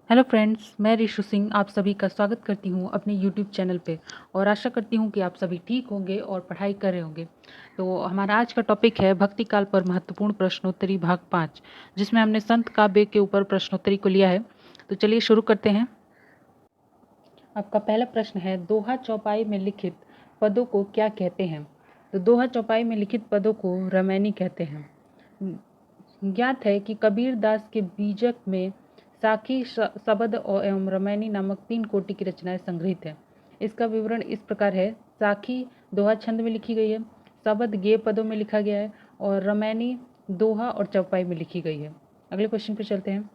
Hello friends, मैं ऋषु सिंह आप सभी का स्वागत करती हूं अपने यूट्यूब चैनल पे और आशा करती हूं कि आप सभी ठीक होंगे और पढ़ाई कर रहे होंगे। तो हमारा आज का टॉपिक है भक्ति काल पर महत्वपूर्ण प्रश्नोत्तरी भाग 5, जिसमें हमने संत काव्य के ऊपर प्रश्नोत्तरी को लिया है। तो चलिए शुरू करते हैं। आपका पहला प्रश्न है, दोहा चौपाई में लिखित पदों को क्या कहते हैं? तो दोहा चौपाई में लिखित पदों को रमैनी कहते हैं। ज्ञात है कि कबीर दास के बीजक में साखी, शबद एवं रमैनी नामक 3 कोटि की रचनाएं संग्रहित हैं। इसका विवरण इस प्रकार है। साखी दोहा छंद में लिखी गई है, शबद गेय पदों में लिखा गया है और रमैनी दोहा और चौपाई में लिखी गई है। अगले क्वेश्चन पर चलते हैं।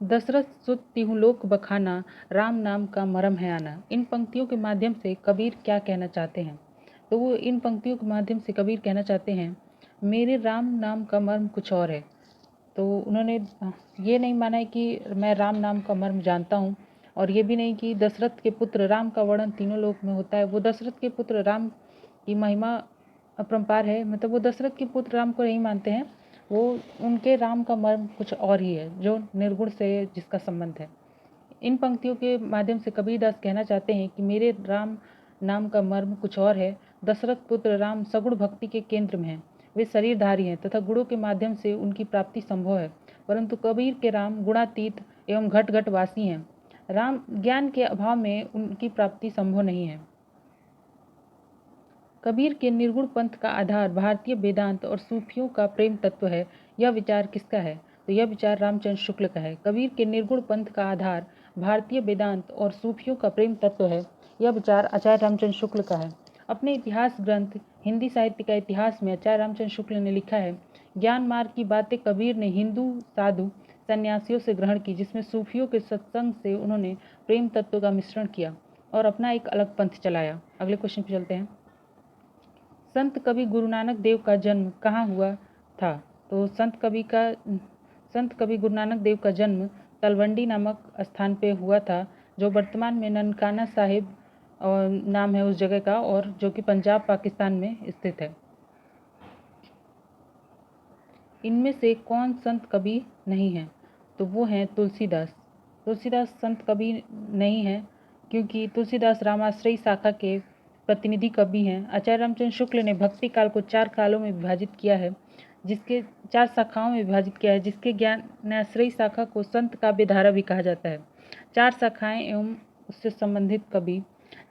दशरथ सुत तिहुलोक बखाना, राम नाम का मरम है आना। इन पंक्तियों के माध्यम से कबीर क्या कहना चाहते हैं? तो वो इन पंक्तियों के माध्यम से कबीर कहना चाहते हैं, मेरे राम नाम का मर्म कुछ और है। तो उन्होंने ये नहीं माना है कि मैं राम नाम का मर्म जानता हूँ, और ये भी नहीं कि दशरथ के पुत्र राम का वर्णन तीनों लोक में होता है। वो दशरथ के पुत्र राम की महिमा अपरंपार है, मतलब वो दशरथ के पुत्र राम को नहीं मानते हैं। वो उनके राम का मर्म कुछ और ही है, जो निर्गुण से जिसका संबंध है। इन पंक्तियों के माध्यम से कबीरदास कहना चाहते हैं कि मेरे राम नाम का मर्म कुछ और है। दशरथ पुत्र राम सगुण भक्ति के केंद्र में हैं। वे शरीरधारी हैं तथा गुणों के माध्यम से उनकी प्राप्ति संभव है, परंतु कबीर के राम गुणातीत एवं घट घट वासी हैं। राम ज्ञान के अभाव में उनकी प्राप्ति संभव नहीं है। कबीर के निर्गुण पंथ का आधार भारतीय वेदांत और सूफियों का प्रेम तत्व है। यह विचार किसका है? तो यह विचार रामचंद्र शुक्ल का है। कबीर के निर्गुण पंथ का आधार भारतीय वेदांत और सूफियों का प्रेम तत्व है। यह विचार आचार्य रामचंद्र शुक्ल का है। अपने इतिहास ग्रंथ हिंदी साहित्य का इतिहास में आचार्य रामचंद्र शुक्ल ने लिखा है, ज्ञान मार्ग की बातें कबीर ने हिंदू साधु सन्यासियों से ग्रहण की, जिसमें सूफियों के सत्संग से उन्होंने प्रेम तत्व का मिश्रण किया और अपना एक अलग पंथ चलाया। अगले क्वेश्चन पे चलते हैं। संत कवि गुरु नानक देव का जन्म कहाँ हुआ था? तो संत कवि गुरु नानक देव का जन्म तलवंडी नामक स्थान पे हुआ था, जो वर्तमान में ननकाना साहिब नाम है उस जगह का, और जो कि पंजाब पाकिस्तान में स्थित है। इनमें से कौन संत कवि नहीं है? तो वो हैं तुलसीदास। तुलसीदास संत कवि नहीं है, क्योंकि तुलसीदास रामाश्रयी शाखा के प्रतिनिधि कवि हैं। आचार्य रामचंद्र शुक्ल ने भक्ति काल को 4 कालों में विभाजित किया है, जिसके 4 शाखाओं में विभाजित किया है, जिसके ज्ञानाश्रयी शाखा को संत काव्य धारा भी कहा जाता है। 4 शाखाएं एवं उससे संबंधित कवि,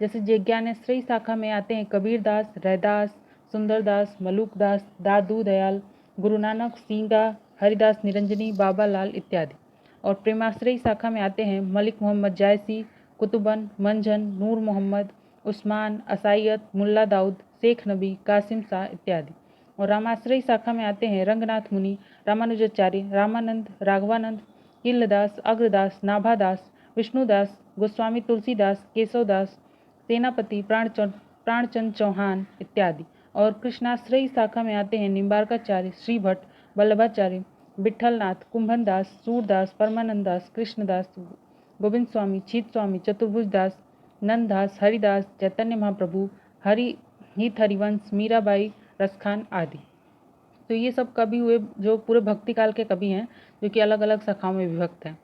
जैसे ज्ञानाश्रयी शाखा में आते हैं कबीरदास, रैदास, सुंदरदास, मलुकदास, दादू दयाल, गुरु नानक, सींगा, हरिदास निरंजनी, बाबा लाल इत्यादि। और प्रेमाश्रयी शाखा में आते हैं मलिक मोहम्मद जायसी, कुतुबन, मंझन, नूर मोहम्मद, उस्मान, असाइयत, मुल्ला दाऊद, शेख नबी, कासिम शाह इत्यादि। और रामाश्रयी शाखा में आते हैं रंगनाथ मुनि, रामानुजाचार्य, रामानंद, राघवानंद, किल्लदास, अग्रदास, नाभादास, विष्णुदास, गोस्वामी तुलसीदास, केशवदास, सेनापति, प्राणचंद चौहान इत्यादि। और कृष्णाश्रयी शाखा में आते हैं निम्बारकाचार्य, श्रीभट्ट, वल्लभाचार्य, विठलनाथ, कुंभनदास, सूरदास, परमानंदास, कृष्णदास, गोविंद स्वामी, छीत स्वामी, चतुर्भुजदास, नंददास, हरिदास, चैतन्य महाप्रभु, हित हरिवंश, मीराबाई, रसखान आदि। तो ये सब कवि हुए जो पूरे भक्ति काल के कवि हैं, जो कि अलग अलग शाखाओं में विभक्त हैं।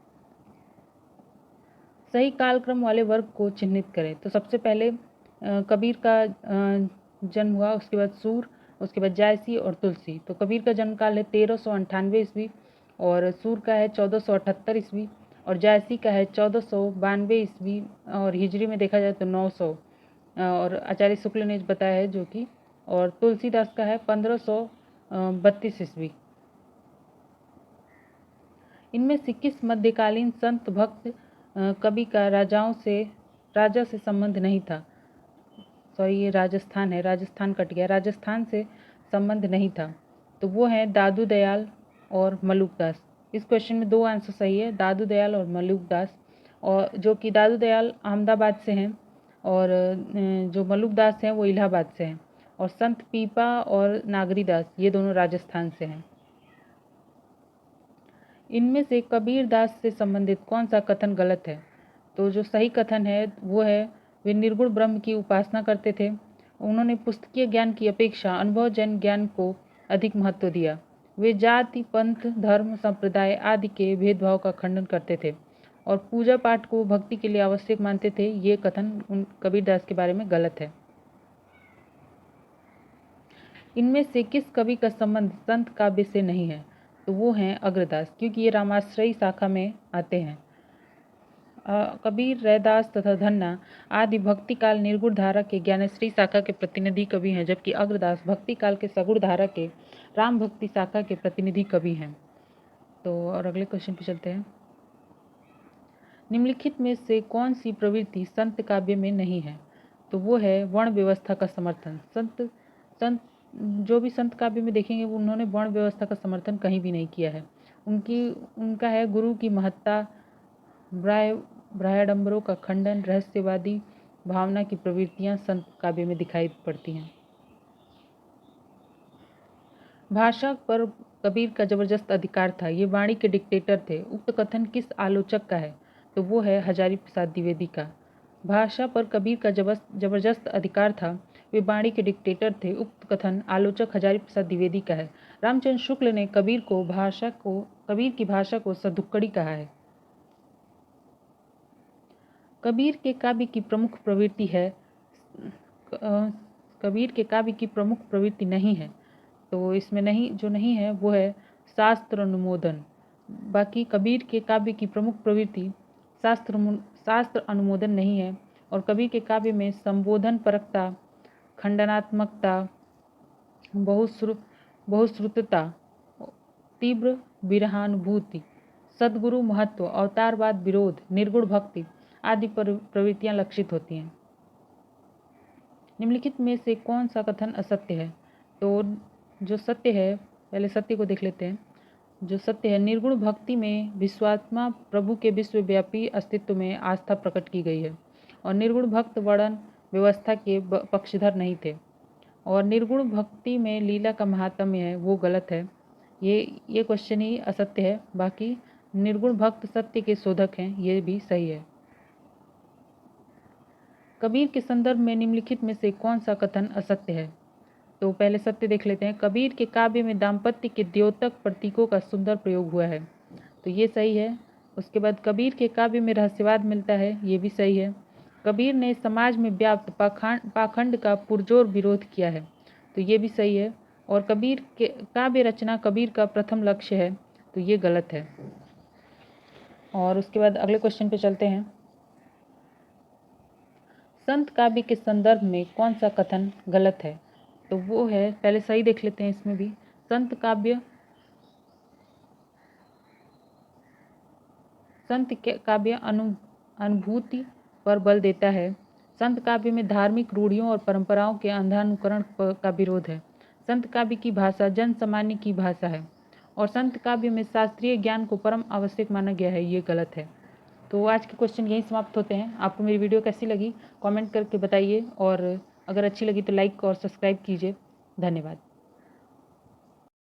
सही कालक्रम वाले वर्ग को चिन्हित करें। तो सबसे पहले कबीर का जन्म हुआ, उसके बाद सूर, उसके बाद जायसी और तुलसी। तो कबीर का जन्म काल है 1398 ईस्वी, और सूर का है 1478 ईस्वी, और जायसी का है 1492 ईस्वी, और हिजरी में देखा जाए तो 900, और आचार्य शुक्ल ने बताया है जो कि, और तुलसीदास का है 1532 ईस्वी। इनमें से किस मध्यकालीन संत भक्त कवि का राजा से संबंध नहीं था? सॉरी, ये राजस्थान है, राजस्थान कट गया, राजस्थान से संबंध नहीं था। तो वो है दादू दयाल और मलुकदास। इस क्वेश्चन में 2 आंसर सही है, दादू दयाल और मलुकदास, और जो कि दादू दयाल अहमदाबाद से हैं, और जो मलुकदास हैं वो इलाहाबाद से हैं। और संत पीपा और नागरीदास ये दोनों राजस्थान से हैं। इनमें से कबीरदास से संबंधित कौन सा कथन गलत है? तो जो सही कथन है वो है, वे निर्गुण ब्रह्म की उपासना करते थे। उन्होंने पुस्तकीय ज्ञान की अपेक्षा अनुभवजन्य ज्ञान को अधिक महत्व दिया। वे जाति, पंथ, धर्म, संप्रदाय आदि के भेदभाव का खंडन करते थे और पूजा पाठ को भक्ति के लिए आवश्यक मानते थे। ये कथन कबीरदास के बारे में गलत है। इनमें से किस कवि का संबंध संत काव्य से नहीं है? तो वो हैं अग्रदास, क्योंकि ये रामाश्रयी शाखा में आते हैं। कबीर, रैदास तथा धन्ना आदि भक्ति काल निर्गुण धारा के ज्ञानश्री शाखा के प्रतिनिधि कवि हैं, जबकि अग्रदास भक्ति काल के सगुण धारा के राम भक्ति शाखा के प्रतिनिधि कवि हैं। तो और अगले क्वेश्चन पे चलते हैं। निम्नलिखित में से कौन सी प्रवृत्ति संत काव्य में नहीं है? तो वो है वर्ण व्यवस्था का समर्थन। संत जो भी संत काव्य में देखेंगे उन्होंने वर्ण व्यवस्था का समर्थन कहीं भी नहीं किया है। उनका है गुरु की महत्ता, भ्रायाडंबरों का खंडन, रहस्यवादी भावना की प्रवृत्तियां संत काव्य में दिखाई पड़ती हैं। भाषा पर कबीर का जबरदस्त अधिकार था, ये वाणी के डिक्टेटर थे। उक्त कथन किस आलोचक का है? तो वो है हजारी प्रसाद द्विवेदी का। भाषा पर कबीर का जबरदस्त अधिकार था, वे वाणी के डिक्टेटर थे। उक्त कथन आलोचक हजारी प्रसाद द्विवेदी का है। रामचंद्र शुक्ल ने कबीर की भाषा को सधुक्कड़ी कहा है। कबीर के काव्य की प्रमुख प्रवृत्ति है कबीर के काव्य की प्रमुख प्रवृत्ति नहीं है, तो इसमें नहीं है वो है शास्त्र अनुमोदन। बाकी कबीर के काव्य की प्रमुख प्रवृत्ति शास्त्र अनुमोदन नहीं है। और कबीर के काव्य में संबोधन परकता, खंडनात्मकता, बहुश्रुतता, तीव्र विरहानुभूति, सद्गुरु महत्व, अवतारवाद विरोध, निर्गुण भक्ति आदि प्रवृत्तियां लक्षित होती हैं। निम्नलिखित में से कौन सा कथन असत्य है? तो जो सत्य है, पहले सत्य को देख लेते हैं। जो सत्य है, निर्गुण भक्ति में विश्वात्मा प्रभु के विश्वव्यापी अस्तित्व में आस्था प्रकट की गई है और निर्गुण भक्त वर्ण व्यवस्था के पक्षधर नहीं थे। और निर्गुण भक्ति में लीला का महात्म्य है, वो गलत है। ये क्वेश्चन ही असत्य है। बाकी निर्गुण भक्त सत्य के शोधक हैं, ये भी सही है। कबीर के संदर्भ में निम्नलिखित में से कौन सा कथन असत्य है? तो पहले सत्य देख लेते हैं। कबीर के काव्य में दाम्पत्य के द्योतक प्रतीकों का सुंदर प्रयोग हुआ है, तो ये सही है। उसके बाद कबीर के काव्य में रहस्यवाद मिलता है, ये भी सही है। कबीर ने समाज में व्याप्त पाखंड का पुरजोर विरोध किया है, तो ये भी सही है। और कबीर के काव्य रचना कबीर का प्रथम लक्ष्य है, तो ये गलत है। और उसके बाद अगले क्वेश्चन पे चलते हैं। संत काव्य के संदर्भ में कौन सा कथन गलत है? तो वो है, पहले सही देख लेते हैं इसमें भी। संत काव्य अनुभूति पर बल देता है। संत काव्य में धार्मिक रूढ़ियों और परंपराओं के अंधानुकरण का विरोध है। संत काव्य की भाषा जन सामान्य की भाषा है और संत काव्य में शास्त्रीय ज्ञान को परम आवश्यक माना गया है, ये गलत है। तो आज के क्वेश्चन यहीं समाप्त होते हैं। आपको मेरी वीडियो कैसी लगी कमेंट करके बताइए और अगर अच्छी लगी तो लाइक और सब्सक्राइब कीजिए। धन्यवाद।